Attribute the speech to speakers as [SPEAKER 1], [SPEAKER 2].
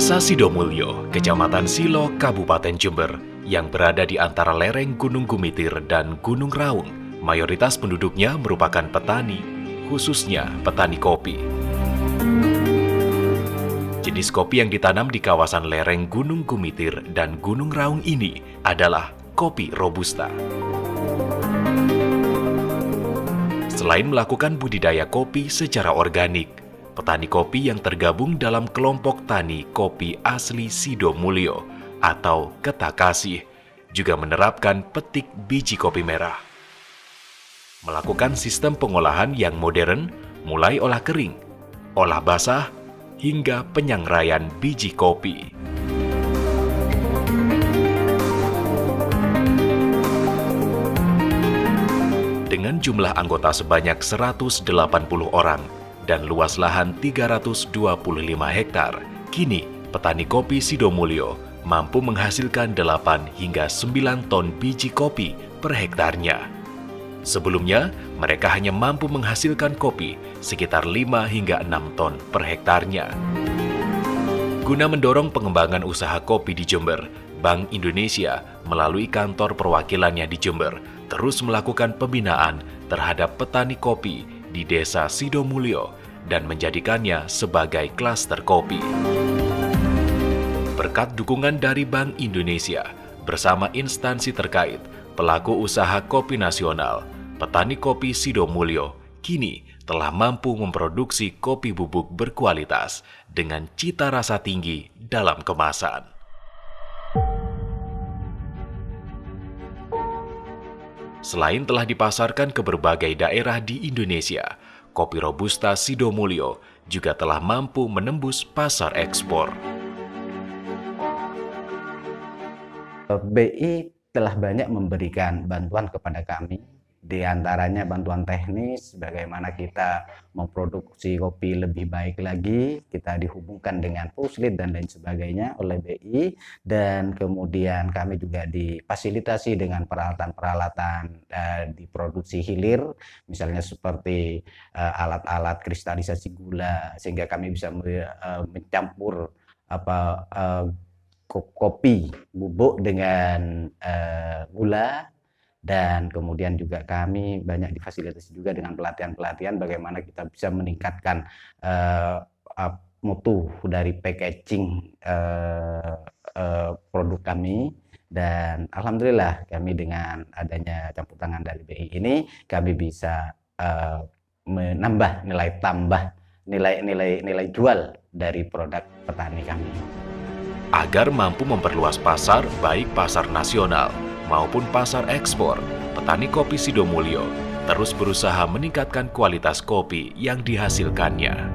[SPEAKER 1] Desa Sidomulyo, Kecamatan Silo, Kabupaten Jember, yang berada di antara lereng Gunung Gumitir dan Gunung Raung, mayoritas penduduknya merupakan petani, khususnya petani kopi. Jenis kopi yang ditanam di kawasan lereng Gunung Gumitir dan Gunung Raung ini adalah kopi Robusta. Selain melakukan budidaya kopi secara organik, petani kopi yang tergabung dalam kelompok tani kopi asli Sidomulyo atau Ketakasih juga menerapkan petik biji kopi merah. Melakukan sistem pengolahan yang modern, mulai olah kering, olah basah, hingga penyangraian biji kopi. Dengan jumlah anggota sebanyak 180 orang dan luas lahan 325 hektar, kini petani kopi Sidomulyo mampu menghasilkan 8 hingga 9 ton biji kopi per hektarnya. Sebelumnya, mereka hanya mampu menghasilkan kopi sekitar 5 hingga 6 ton per hektarnya. Guna mendorong pengembangan usaha kopi di Jember, Bank Indonesia melalui kantor perwakilannya di Jember terus melakukan pembinaan terhadap petani kopi di Desa Sidomulyo dan menjadikannya sebagai klaster kopi. Berkat dukungan dari Bank Indonesia bersama instansi terkait, pelaku usaha kopi nasional, petani kopi Sidomulyo kini telah mampu memproduksi kopi bubuk berkualitas dengan cita rasa tinggi dalam kemasan. Selain telah dipasarkan ke berbagai daerah di Indonesia, kopi Robusta Sidomulyo juga telah mampu menembus pasar ekspor.
[SPEAKER 2] BI telah banyak memberikan bantuan kepada kami, di antaranya bantuan teknis, bagaimana kita memproduksi kopi lebih baik lagi, kita dihubungkan dengan puslit dan lain sebagainya oleh BI, dan kemudian kami juga difasilitasi dengan peralatan-peralatan di produksi hilir, misalnya seperti alat-alat kristalisasi gula, sehingga kami bisa mencampur kopi bubuk dengan gula. Dan kemudian juga kami banyak difasilitasi juga dengan pelatihan-pelatihan bagaimana kita bisa meningkatkan mutu dari packaging produk kami. Dan alhamdulillah kami dengan adanya campur tangan dari BI ini kami bisa menambah nilai tambah, nilai jual dari produk petani kami.
[SPEAKER 1] Agar mampu memperluas pasar, baik pasar nasional maupun pasar ekspor, petani kopi Sidomulyo terus berusaha meningkatkan kualitas kopi yang dihasilkannya.